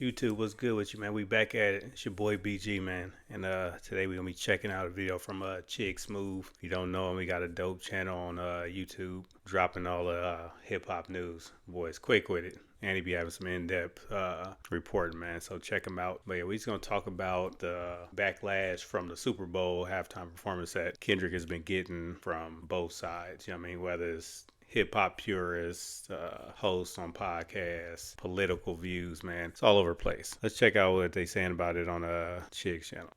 YouTube, what's good with you, man? We back at it. It's your boy BG, man. And today we're gonna be checking out a video from Chick Smooth. If you don't know him, we got a dope channel on YouTube, dropping all the hip hop news. Boy, it's quick with it. And he be having some in-depth reporting, man. So check him out. But yeah, we're just gonna talk about the backlash from the Super Bowl halftime performance that Kendrick has been getting from both sides. You know what I mean? Whether it's hip hop purists, hosts on podcasts, political views, man. It's all over the place. Let's check out what they saying about it on Chick's channel.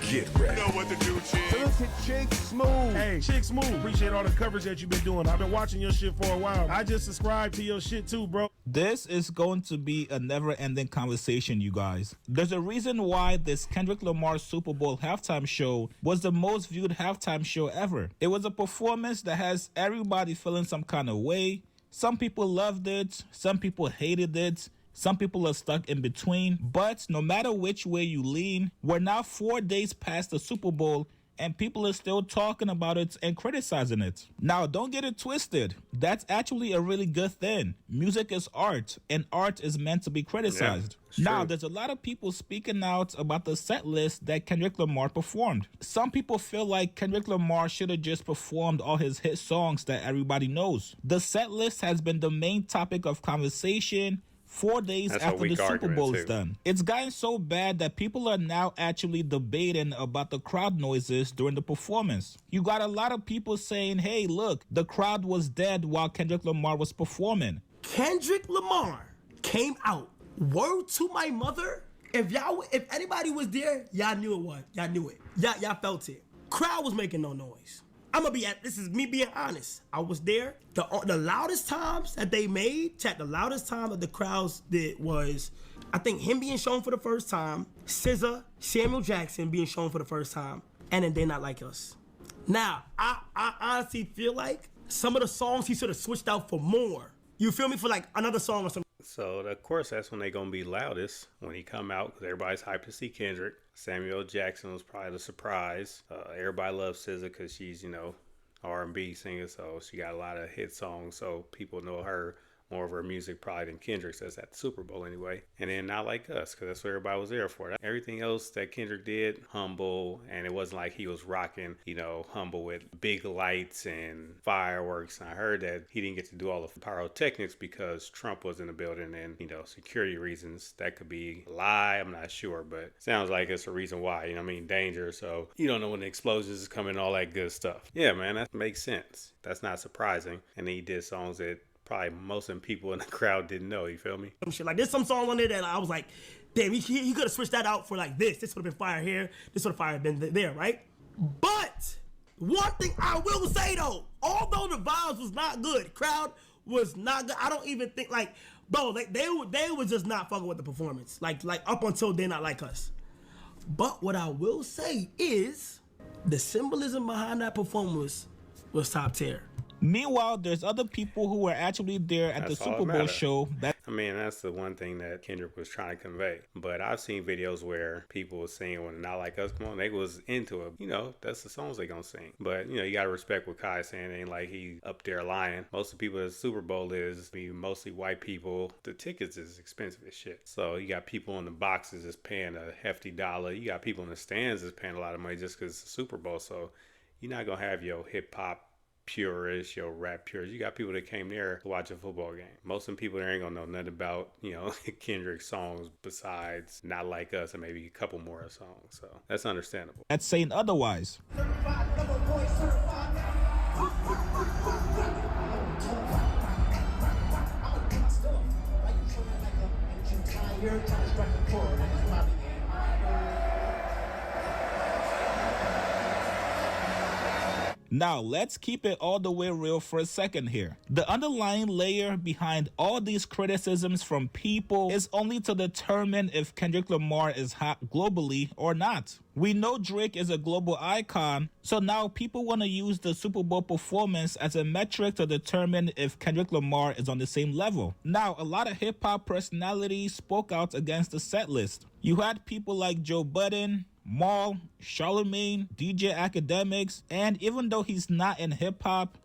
Get ready. You know what to do, Chick. Look at Chick Smooth. Hey, Chick Smooth. Appreciate all the coverage that you've been doing. I've been watching your shit for a while. I just subscribed to your shit too, bro. This is going to be a never-ending conversation, you guys. There's a reason why this Kendrick Lamar Super Bowl halftime show was the most viewed halftime show ever. It was a performance that has everybody feeling some kind of way. Some people loved it, some people hated it, some people are stuck in between. But no matter which way you lean, we're now 4 days past the Super Bowl and people are still talking about it and criticizing it. Now, don't get it twisted. That's actually a really good thing. Music is art, and art is meant to be criticized. Yeah, now, there's a lot of people speaking out about the set list that Kendrick Lamar performed. Some people feel like Kendrick Lamar should have just performed all his hit songs that everybody knows. The set list has been the main topic of conversation 4 days after the Super Bowl is done. It's gotten so bad that people are now actually debating about the crowd noises during the performance. You got a lot of people saying, hey, look, the crowd was dead while Kendrick Lamar was performing. Kendrick Lamar came out. Word to my mother, if anybody was there, y'all knew it was. Y'all knew it. Y'all felt it. Crowd was making no noise. This is me being honest. I was there. The loudest times that they made, the loudest time that the crowds did was, I think, him being shown for the first time, SZA, Samuel Jackson being shown for the first time, and then They Not Like Us. Now, I honestly feel like some of the songs he should have switched out for more. You feel me? For like another song or something. So, of course, that's when they're going to be loudest, when he come out, because everybody's hyped to see Kendrick. Samuel Jackson was probably the surprise. Everybody loves SZA because she's, R&B singer, so she got a lot of hit songs, so people know her, more of her music probably than Kendrick's. That's at the Super Bowl anyway. And then Not Like Us, because that's what everybody was there for. Everything else that Kendrick did, humble, and it wasn't like he was rocking, humble with big lights and fireworks. And I heard that he didn't get to do all the pyrotechnics because Trump was in the building and, security reasons. That could be a lie, I'm not sure, but sounds like it's a reason why, danger. So you don't know when the explosions is coming, all that good stuff. Yeah, man, that makes sense. That's not surprising. And then he did songs that probably most of the people in the crowd didn't know, you feel me? Like, there's some songs on there that I was like, damn, he could have switched that out for like this. This would have been fire here. This would have fire been there, right? But one thing I will say though, although the vibes was not good, crowd was not good. I don't even think they were just not fucking with the performance. Like up until They Not Like Us. But what I will say is the symbolism behind that performance was top tier. Meanwhile, there's other people who were actually there at the Super Bowl show. That's the one thing that Kendrick was trying to convey. But I've seen videos where people were singing when Not Like Us come on, they was into it. That's the songs they gonna sing. But, you gotta respect what Kai's saying. It ain't like he up there lying. Most of the people at the Super Bowl is mostly white people. The tickets is expensive as shit. So you got people in the boxes that's paying a hefty dollar. You got people in the stands that's paying a lot of money just because it's the Super Bowl. So you're not gonna have your hip hop purists, your rap purists. You got people that came there to watch a football game. Most of the people there ain't gonna know nothing about, Kendrick's songs besides Not Like Us and maybe a couple more songs. So that's understandable. That's saying otherwise. Now, let's keep it all the way real for a second here. The underlying layer behind all these criticisms from people is only to determine if Kendrick Lamar is hot globally or not. We know Drake is a global icon, so now people want to use the Super Bowl performance as a metric to determine if Kendrick Lamar is on the same level. Now, a lot of hip-hop personalities spoke out against the set list. You had people like Joe Budden, Maul, Charlemagne, DJ Academics, and even though he's not in hip-hop,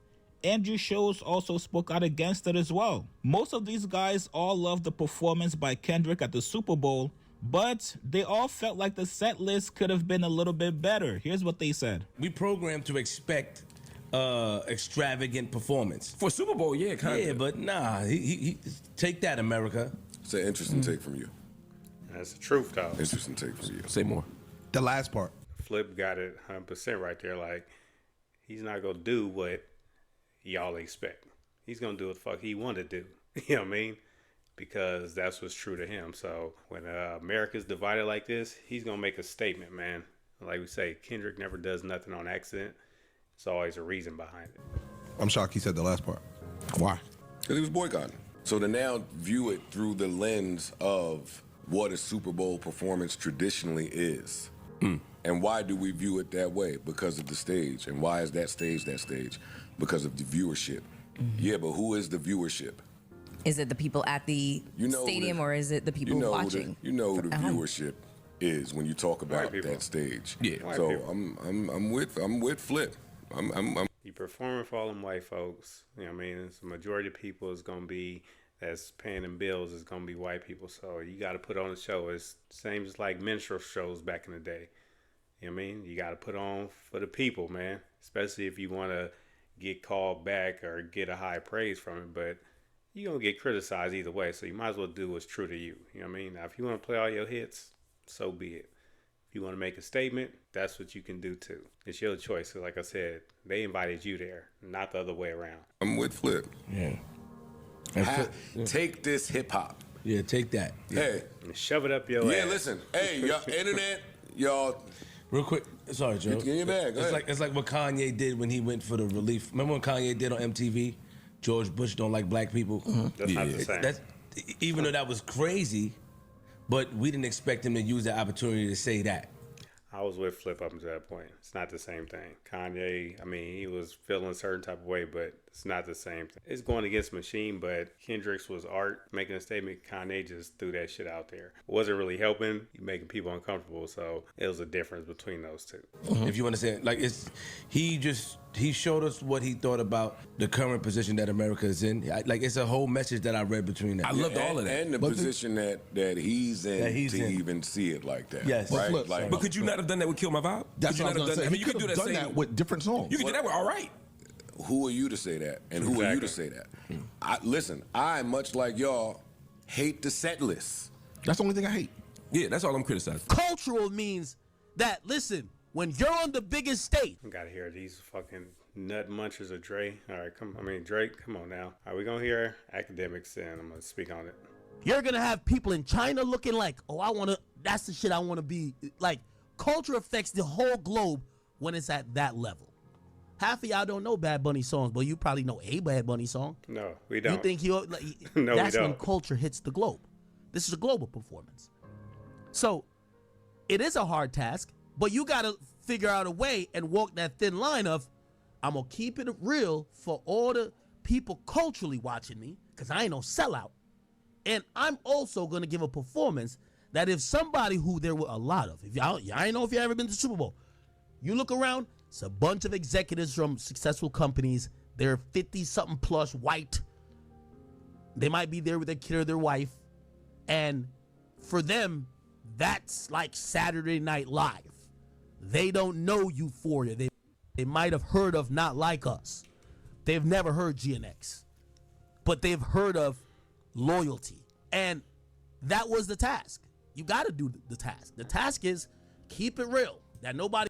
Andrew Schultz also spoke out against it as well. Most of these guys all loved the performance by Kendrick at the Super Bowl, but they all felt like the set list could have been a little bit better. Here's what they said. We programmed to expect extravagant performance. For Super Bowl, yeah, kind of. Yeah, but nah, he take that, America. It's an interesting take from you. That's the truth, though. Interesting take from you. Say more. The last part. Flip got it 100% right there. Like, he's not going to do what y'all expect. He's going to do what the fuck he want to do. You know what I mean? Because that's what's true to him. So when America's divided like this, he's going to make a statement, man. Like we say, Kendrick never does nothing on accident. It's always a reason behind it. I'm shocked he said the last part. Why? Because he was boycotting. So to now view it through the lens of what a Super Bowl performance traditionally is. And why do we view it that way? Because of the stage. And why is that stage that stage? Because of the viewership. Yeah, but who is the viewership? Is it the people at the stadium or is it the people watching? You know who the viewership is when you talk about people. that stage. Yeah. So I'm with Flip. You performing for all them white folks. You know what I mean? It's the majority of people is going to be, that's paying them bills, is going to be white people. So you got to put on a show. It's same as like minstrel shows back in the day. You know what I mean? You got to put on for the people, man. Especially if you want to get called back or get a high praise from it. But you're going to get criticized either way. So you might as well do what's true to you. You know what I mean? Now, if you want to play all your hits, so be it. If you want to make a statement, that's what you can do too. It's your choice. So like I said, they invited you there, not the other way around. I'm with Flip. Yeah. Take this hip hop. Yeah, take that. Yeah. Hey. And shove it up your ass. Yeah, listen. Hey, y'all, internet, y'all. Real quick, sorry, Joe. Get in your bag. Go ahead. It's like what Kanye did when he went for the relief. Remember when Kanye did on MTV? George Bush don't like black people. That's not the same. That's, even though that was crazy, but we didn't expect him to use the opportunity to say that. I was with Flip up until that point. It's not the same thing. Kanye, I mean, he was feeling a certain type of way, but it's not the same thing. It's going against Machine, but Kendrick's was art, making a statement. Kanye just threw that shit out there. It wasn't really helping, making people uncomfortable, so it was a difference between those two. If you understand, like he showed us what he thought about the current position that America is in. Like it's a whole message that I read between that. I loved all of that. And the position that he's in even see it like that. Yes. Right? Flip, Like, But could you not have done that with Kill My Vibe? That's Could you what I was not have going to say. I mean, He you could could do have that done same that with different songs. You could do that with All Right. who are you to say that? And who are you to say that? Listen, I, much like y'all, hate the set list. That's the only thing I hate. Yeah, that's all I'm criticizing. Cultural means that, listen, when you're on the biggest stage, I gotta hear these fucking nut munchers of Dre. All right, Drake, come on now. All right, we're gonna hear academics and I'm gonna speak on it. you're gonna have people in China looking like, oh, that's the shit I wanna be. Like, culture affects the whole globe when it's at that level. Half of y'all don't know Bad Bunny songs, but you probably know a Bad Bunny song. No, we don't. You think No, that's we when don't. culture hits the globe. This is a global performance. So it is a hard task, but you got to figure out a way and walk that thin line of, I'm going to keep it real for all the people culturally watching me, because I ain't no sellout. And I'm also going to give a performance that if somebody who there were a lot of, if y'all, I ain't know if you ever been to the Super Bowl, you look around, it's a bunch of executives from successful companies. They're 50-something plus white. They might be there with their kid or their wife. And for them, that's like Saturday Night Live. They don't know Euphoria. They might have heard of Not Like Us. They've never heard GNX. But they've heard of Loyalty. And that was the task. You got to do the task. The task is keep it real. That nobody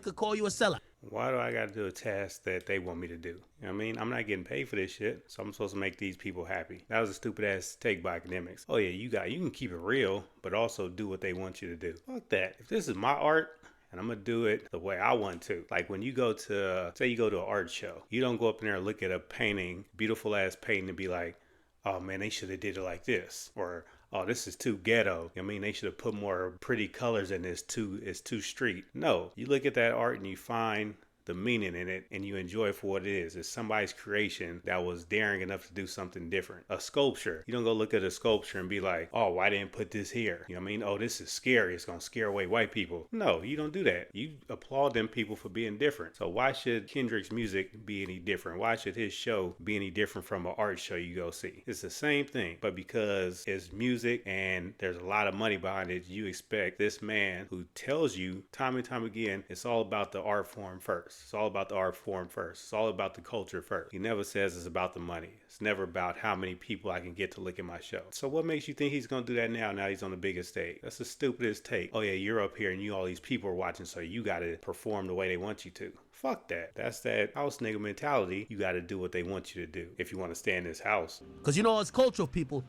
could call you a sellout. Why do I got to do a task that they want me to do? You know what I mean? I'm not getting paid for this shit, so I'm supposed to make these people happy. That was a stupid ass take by academics. Oh yeah, you can keep it real, but also do what they want you to do. Fuck that. If this is my art, and I'm gonna do it the way I want to. Like when you go to, say you go to an art show, you don't go up in there and look at a painting, beautiful ass painting, and be like, oh man, they should have did it like this, or oh, this is too ghetto. I mean, they should have put more pretty colors in this. It's too street. No, you look at that art and you find the meaning in it and you enjoy it for what it is. It's somebody's creation that was daring enough to do something different. A sculpture. You don't go look at a sculpture and be like, oh, why didn't put this here? You know what I mean? Oh, this is scary. It's going to scare away white people. No, you don't do that. You applaud them people for being different. So why should Kendrick's music be any different? Why should his show be any different from an art show you go see? It's the same thing, but because it's music and there's a lot of money behind it, you expect this man who tells you time and time again, it's all about the art form first. It's all about the art form first. It's all about the culture first. He never says it's about the money. It's never about how many people I can get to look at my show. So what makes you think he's going to do that now? Now he's on the biggest stage. That's the stupidest take. Oh yeah, you're up here and you all these people are watching, so you got to perform the way they want you to. Fuck that. That's that house nigga mentality. You got to do what they want you to do if you want to stay in this house. Because you know, as cultural people,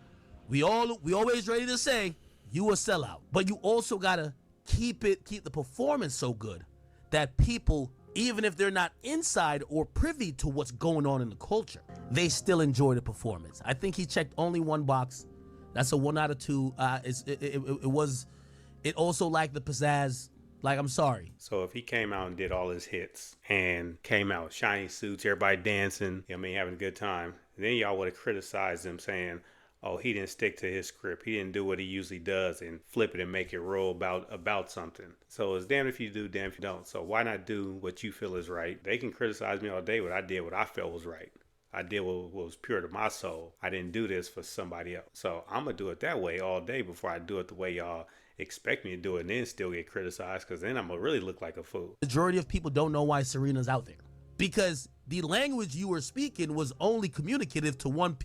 we always ready to say you a sellout, but you also got to keep the performance so good that people, even if they're not inside or privy to what's going on in the culture, they still enjoy the performance. I think he checked only one box. That's a 1 out of 2. It also lacked the pizzazz. Like, I'm sorry. So if he came out and did all his hits and came out shiny suits, everybody dancing, you know what I mean, having a good time, then y'all would have criticized him saying, oh, he didn't stick to his script. He didn't do what he usually does and flip it and make it roll about something. So it's damn if you do, damn if you don't. So why not do what you feel is right? They can criticize me all day, but I did what I felt was right. I did what was pure to my soul. I didn't do this for somebody else. So I'm going to do it that way all day before I do it the way y'all expect me to do it and then still get criticized, because then I'm going to really look like a fool. Majority of people don't know why Serena's out there, because the language you were speaking was only communicative to one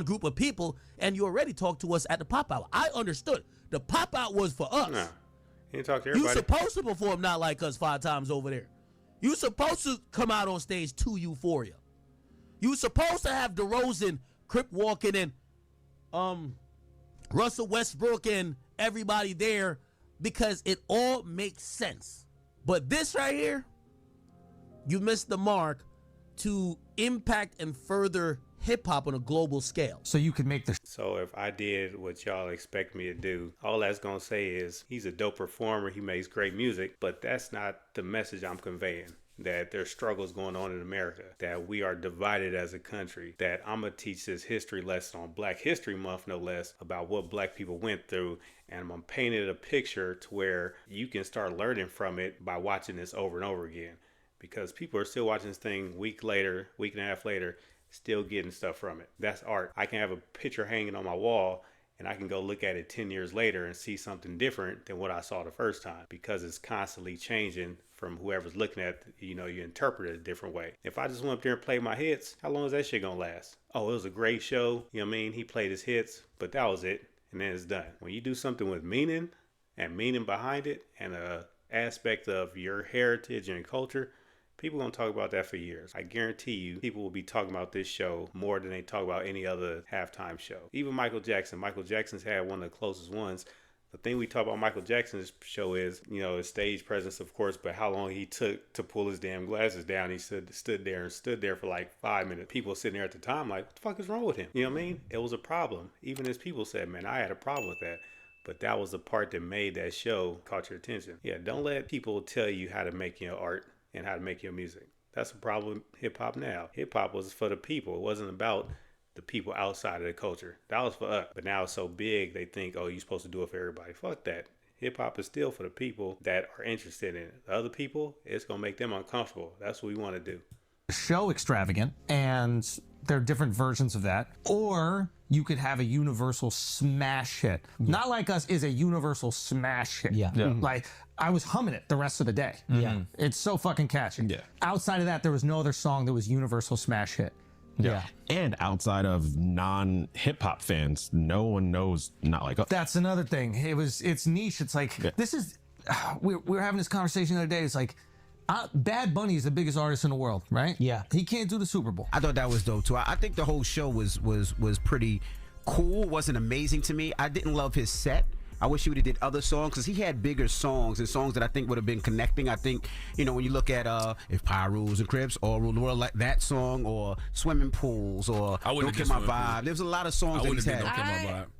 group of people, and you already talked to us at the pop-out. I understood. The pop-out was for us. Nah, you didn't talk to everybody. You supposed to perform Not Like Us 5 times over there. You supposed to come out on stage to Euphoria. You supposed to have DeRozan, Crip walking, and Russell Westbrook and everybody there, because it all makes sense. But this right here, you missed the mark to impact and further hip-hop on a global scale. So you could make the... So if I did what y'all expect me to do, all that's going to say is he's a dope performer, he makes great music, but that's not the message I'm conveying. That there's struggles going on in America, that we are divided as a country, that I'm going to teach this history lesson on Black History Month, no less, about what black people went through, and I'm going to paint it a picture to where you can start learning from it by watching this over and over again. Because people are still watching this thing week and a half later, still getting stuff from it. That's art. I can have a picture hanging on my wall and I can go look at it 10 years later and see something different than what I saw the first time, because it's constantly changing from whoever's looking at, you interpret it a different way. If I just went up there and played my hits, how long is that shit gonna last? Oh, it was a great show. You know what I mean? He played his hits, but that was it. And then it's done. When you do something with meaning and meaning behind it and a aspect of your heritage and culture, people gonna talk about that for years. I guarantee you, people will be talking about this show more than they talk about any other halftime show. Even Michael Jackson. Michael Jackson's had one of the closest ones. The thing we talk about Michael Jackson's show is, his stage presence, of course, but how long he took to pull his damn glasses down. He stood there for like 5 minutes. People sitting there at the time like, what the fuck is wrong with him? You know what I mean? It was a problem. Even as people said, man, I had a problem with that. But that was the part that made that show caught your attention. Yeah, don't let people tell you how to make your art and how to make your music. That's a problem with hip-hop now. Hip-hop was for the people. It wasn't about the people outside of the culture. That was for us. But now it's so big, they think, oh, you're supposed to do it for everybody. Fuck that. Hip-hop is still for the people that are interested in it. The other people, it's going to make them uncomfortable. That's what we want to do. Show extravagant, and there are different versions of that. Or you could have a universal smash hit. Yeah. Not Like Us is a universal smash hit. Yeah. Like, I was humming it the rest of the day. Yeah. It's so fucking catchy. Yeah. Outside of that, there was no other song that was universal smash hit. Yeah. And outside of non-hip hop fans, no one knows Not Like Us. That's another thing. It's niche. It's like, this is, we were having this conversation the other day. It's like, Bad Bunny is the biggest artist in the world, right? Yeah. He can't do the Super Bowl. I thought that was dope too. I think the whole show was pretty cool. Wasn't amazing to me. I didn't love his set. I wish he would have did other songs because he had bigger songs and songs that I think would have been connecting. I think, you know, when you look at If Power Rules and Crips, All Rule the World, like that song, or Swimming Pools, or Don't Kill My Vibe. There's a lot of songs that he's had.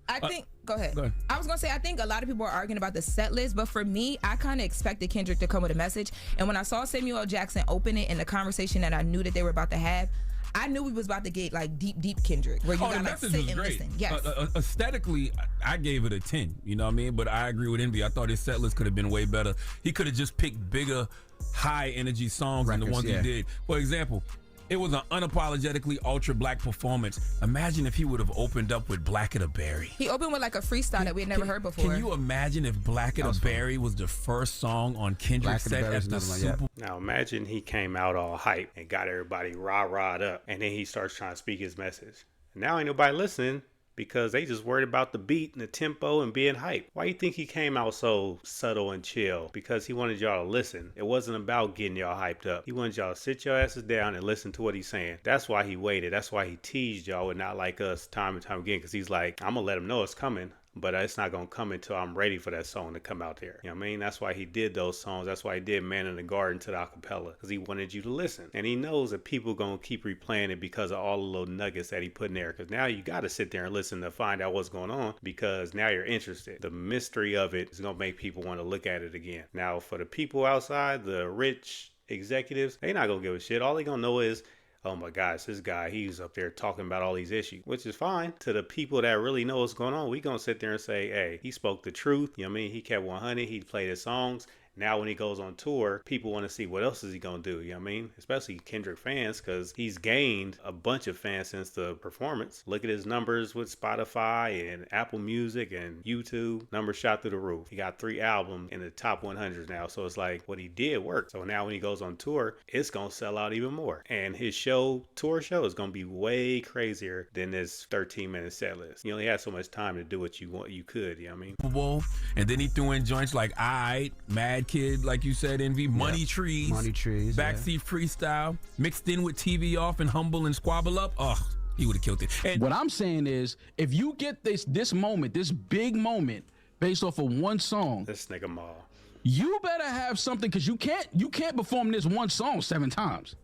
I think. Go ahead. I was gonna say I think a lot of people are arguing about the set list, but for me, I kind of expected Kendrick to come with a message. And when I saw Samuel L. Jackson open it in the conversation that I knew that they were about to have, I knew we was about to get like deep Kendrick, where you gotta like sit and listen. Yes. Aesthetically, I gave it a 10. You know what I mean? But I agree with Envy. I thought his set list could have been way better. He could have just picked bigger, high energy songs than the ones he did. For example, it was an unapologetically ultra black performance. Imagine if he would have opened up with Black of the Berry. He opened with like a freestyle that we had never heard before. Can you imagine if Black of the Berry was the first song on Kendrick's set at the Super Bowl? Now imagine he came out all hype and got everybody rah-rahed up, and then he starts trying to speak his message. Now ain't nobody listening because they just worried about the beat and the tempo and being hype. Why you think he came out so subtle and chill? Because he wanted y'all to listen. It wasn't about getting y'all hyped up. He wanted y'all to sit your asses down and listen to what he's saying. That's why he waited. That's why he teased y'all and not like us time and time again, because he's like, I'm gonna let him know it's coming, but it's not gonna come until I'm ready for that song to come out there. You know what I mean? That's why he did those songs. That's why he did Man in the Garden to the acapella, because he wanted you to listen. And he knows that people gonna keep replaying it because of all the little nuggets that he put in there. Because now you gotta sit there and listen to find out what's going on, because now you're interested. The mystery of it is gonna make people want to look at it again. Now for the people outside, the rich executives, they not gonna give a shit. All they gonna know is, oh my gosh, this guy, he's up there talking about all these issues, which is fine. To the people that really know what's going on, we gonna sit there and say, hey, he spoke the truth. You know what I mean? He kept 100. He played his songs. Now when he goes on tour, people want to see what else is he going to do, you know what I mean? Especially Kendrick fans, because he's gained a bunch of fans since the performance. Look at his numbers with Spotify and Apple Music and YouTube. Numbers shot through the roof. He got 3 albums in the top 100 now. So it's like what he did worked. So now when he goes on tour, it's going to sell out even more. And his tour show is going to be way crazier than this 13-minute set list. You only had so much time to do what you could, you know what I mean? Super Bowl, and then he threw in joints like Mad Kid, like you said, Envy, Money Trees, Backseat Freestyle, mixed in with TV Off and Humble and Squabble Up. Oh, he would have killed it. And what I'm saying is, if you get this moment, this big moment, based off of one song, this nigga Maul, you better have something, because you can't perform this one song 7 times.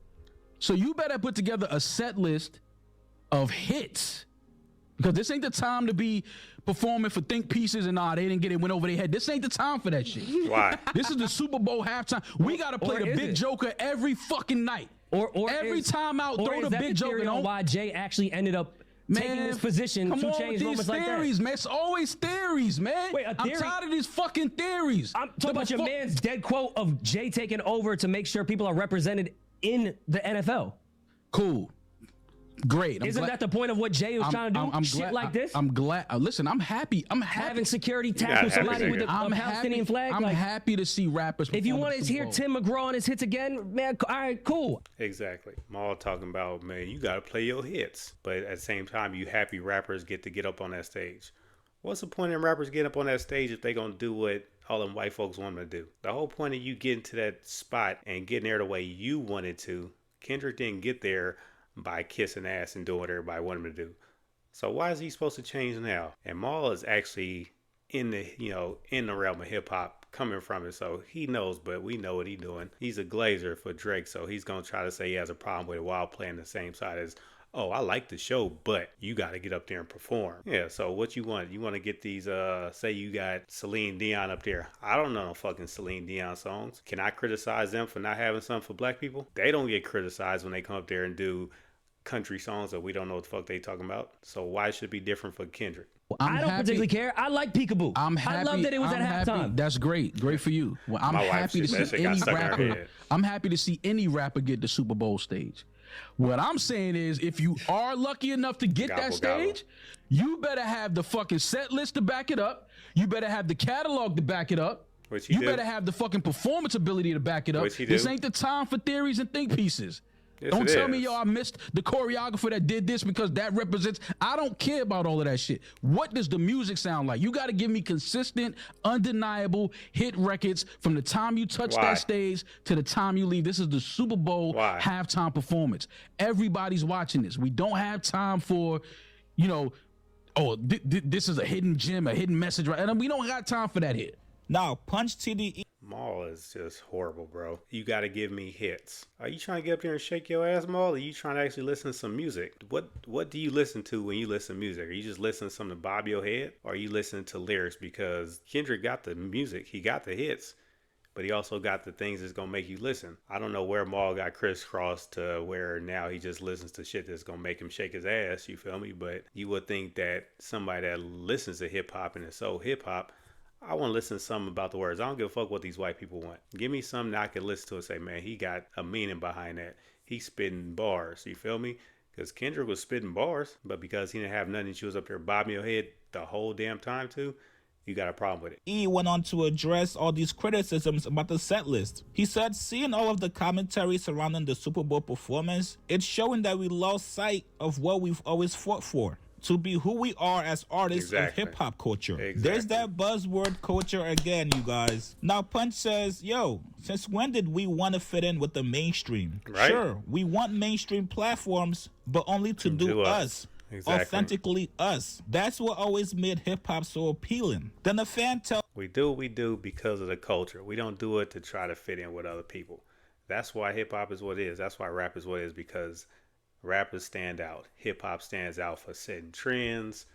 So you better put together a set list of hits, because this ain't the time to be performing for think pieces and they didn't get it, went over their head. This ain't the time for that shit. Why? This is the Super Bowl halftime. We got to play the Big Joker every fucking night. Or every time out, throw the Big Joker on. Why Jay actually ended up taking this position to change moments like that. Theories, man. It's always theories, man. Wait, I'm tired of these fucking theories. I'm talking about your man's dead quote of Jay taking over to make sure people are represented in the NFL. Cool. Great. Isn't that the point of what Jay was trying to do? Shit like this? I'm glad. Listen, I'm happy. Having security tackle somebody with a Palestinian flag. I'm happy to see rappers. If you want to hear Tim McGraw on his hits again, man, all right, cool. Exactly. Maul talking about, man, you got to play your hits. But at the same time, you happy rappers get to get up on that stage. What's the point in rappers getting up on that stage if they going to do what all them white folks want them to do? The whole point of you getting to that spot and getting there the way you wanted to, Kendrick didn't get there by kissing ass and doing what everybody wanted him to do. So why is he supposed to change now? And Maul is actually in the realm of hip hop, coming from it, so he knows, but we know what he's doing. He's a glazer for Drake, so he's gonna try to say he has a problem with it while playing the same side as, oh, I like the show, but you got to get up there and perform. Yeah, so what you want? You want to get these, say you got Celine Dion up there. I don't know no fucking Celine Dion songs. Can I criticize them for not having something for black people? They don't get criticized when they come up there and do country songs that we don't know what the fuck they talking about. So why should it be different for Kendrick? Well, I don't particularly care. I like Peekaboo. I love that it was at halftime. That's great. Great for you. Well, I'm happy to see any rapper. I'm happy to see any rapper get the Super Bowl stage. What I'm saying is, if you are lucky enough to get that stage, you better have the fucking set list to back it up. You better have the catalog to back it up. You better have the fucking performance ability to back it up. This ain't the time for theories and think pieces. Yes, don't tell me, I missed the choreographer that did this because that represents. I don't care about all of that shit. What does the music sound like? You got to give me consistent, undeniable hit records from the time you touch that stage to the time you leave. This is the Super Bowl halftime performance. Everybody's watching this. We don't have time for, oh, this is a hidden gem, a hidden message, right? And we don't got time for that here. Now, Punch TDE. Maul is just horrible, bro. You got to give me hits. Are you trying to get up there and shake your ass, Maul? Or are you trying to actually listen to some music? What do you listen to when you listen to music? Are you just listening to something to bob your head? Or are you listening to lyrics? Because Kendrick got the music. He got the hits. But he also got the things that's going to make you listen. I don't know where Maul got crisscrossed to where now he just listens to shit that's going to make him shake his ass, you feel me? But you would think that somebody that listens to hip-hop and is so hip-hop, I want to listen to something about the words. I don't give a fuck what these white people want. Give me something that I can listen to and say, man, he got a meaning behind that. He's spitting bars, you feel me? Because Kendrick was spitting bars, but because he didn't have nothing, she was up there bobbing your head the whole damn time too, you got a problem with it. He went on to address all these criticisms about the set list. He said, seeing all of the commentary surrounding the Super Bowl performance, it's showing that we lost sight of what we've always fought for. To be who we are as artists of hip-hop culture. Exactly. There's that buzzword culture again, you guys. Now, Punch says, yo, since when did we want to fit in with the mainstream? Right? Sure, we want mainstream platforms, but only to do us. Exactly. Authentically us. That's what always made hip-hop so appealing. Then the fan tells... We do what we do because of the culture. We don't do it to try to fit in with other people. That's why hip-hop is what it is. That's why rap is what it is, because... rappers stand out. Hip hop stands out for setting trends,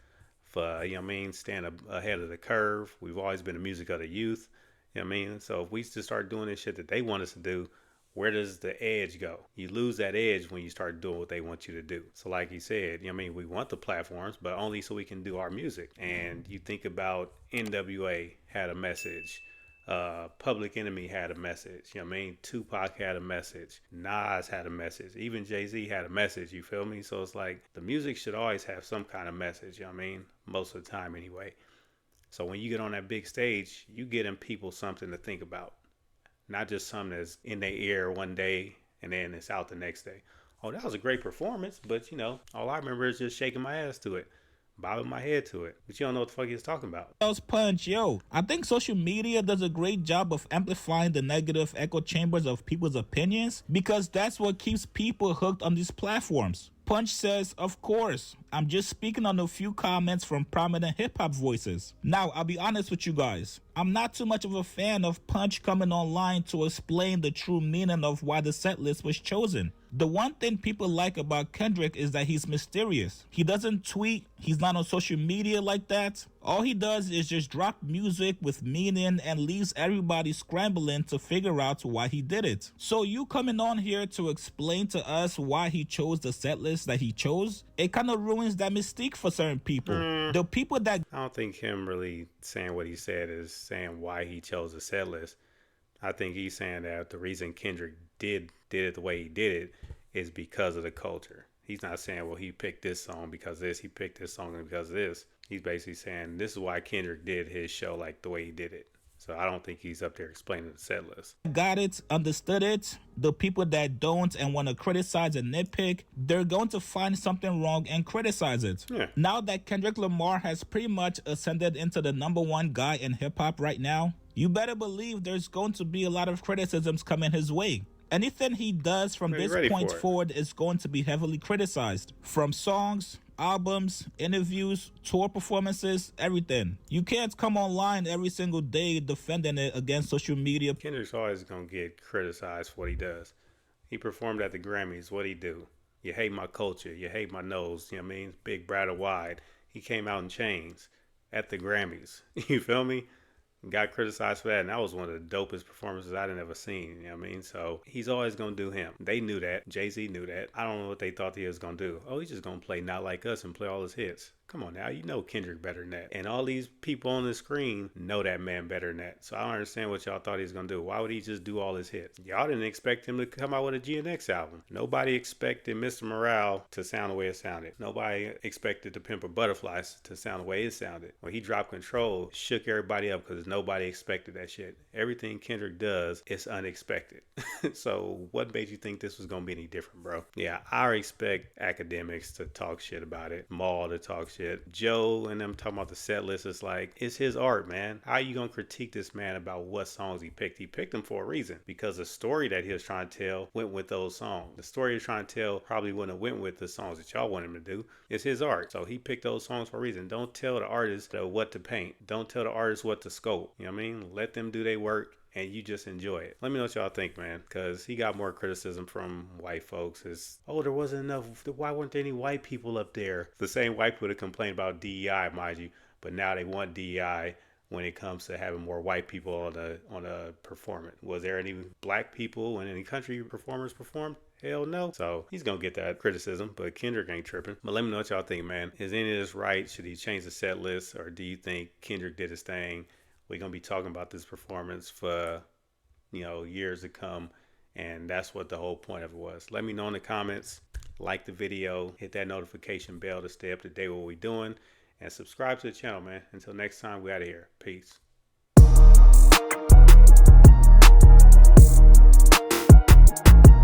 for, you know what I mean, staying ahead of the curve. We've always been the music of the youth. You know what I mean? So if we just start doing this shit that they want us to do, where does the edge go? You lose that edge when you start doing what they want you to do. So like he said, you know what I mean, we want the platforms, but only so we can do our music. And you think about NWA had a message. Public Enemy had a message, you know what I mean? Tupac had a message, Nas had a message, even Jay-Z had a message, you feel me? So it's like the music should always have some kind of message, you know what I mean? Most of the time anyway. So when you get on that big stage, you getting people something to think about, not just something that's in their ear one day and then it's out the next day. Oh, that was a great performance, but you know, all I remember is just shaking my ass to it, bobbing my head to it, but you don't know what the fuck he's talking about. Punch, yo, I think social media does a great job of amplifying the negative echo chambers of people's opinions, because that's what keeps people hooked on these platforms. Punch says, of course, I'm just speaking on a few comments from prominent hip-hop voices. Now, I'll be honest with you guys. I'm not too much of a fan of Punch coming online to explain the true meaning of why the set list was chosen. The one thing people like about Kendrick is that he's mysterious. He doesn't tweet. He's not on social media like that. All he does is just drop music with meaning and leaves everybody scrambling to figure out why he did it. So you coming on here to explain to us why he chose the set list that he chose, it kind of ruins that mystique for certain people. The people that... I don't think him really saying what he said is saying why he chose the set list. I think he's saying that the reason Kendrick did it the way he did it is because of the culture. He's not saying, well, he picked this song because of this, he picked this song because of this. He's basically saying this is why Kendrick did his show like the way he did it. So I don't think he's up there explaining the set list. Got it, understood it. The people that don't and want to criticize and nitpick, they're going to find something wrong and criticize it. Yeah. Now that Kendrick Lamar has pretty much ascended into the #1 guy in hip-hop right now, you better believe there's going to be a lot of criticisms coming his way. Anything he does from this point forward is going to be heavily criticized. From songs, albums, interviews, tour performances, everything. You can't come online every single day defending it against social media. Kendrick's always going to get criticized for what he does. He performed at the Grammys. What'd he do? You hate my culture. You hate my nose. You know what I mean? Big, bright, or wide. He came out in chains at the Grammys. You feel me? Got criticized for that, and that was one of the dopest performances I'd ever seen, you know what I mean? So he's always going to do him. They knew that. Jay-Z knew that. I don't know what they thought he was going to do. Oh, he's just going to play Not Like Us and play all his hits. Come on now, you know Kendrick better than that. And all these people on the screen know that man better than that. So I don't understand what y'all thought he was going to do. Why would he just do all his hits? Y'all didn't expect him to come out with a GNX album. Nobody expected Mr. Morale to sound the way it sounded. Nobody expected The Pimp a Butterflies to sound the way it sounded. When he dropped Control, shook everybody up because nobody expected that shit. Everything Kendrick does is unexpected. So what made you think this was going to be any different, bro? Yeah, I expect academics to talk shit about it. Maul to talk shit shit. Joe and them talking about the set list is like, it's his art, man. How you gonna critique this man about what songs he picked? He picked them for a reason, because the story that he was trying to tell went with those songs. The story he was trying to tell probably wouldn't have went with the songs that y'all want him to do. It's his art, so he picked those songs for a reason. Don't tell the artist what to paint. Don't tell the artist what to sculpt. You know what I mean? Let them do their work, and you just enjoy it. Let me know what y'all think, man, because he got more criticism from white folks. Is, oh, there wasn't enough. Why weren't there any white people up there? The same white people that complain about DEI, mind you, but now they want DEI when it comes to having more white people on a performance. Was there any black people when any country performers performed? Hell no. So he's gonna get that criticism, but Kendrick ain't tripping. But let me know what y'all think, man. Is any of this right? Should he change the set list, or do you think Kendrick did his thing? We're gonna be talking about this performance for, you know, years to come, and that's what the whole point of it was. Let me know in the comments. Like the video, hit that notification bell to stay up to date with what we're doing, and subscribe to the channel, man. Until next time, we out of here. Peace.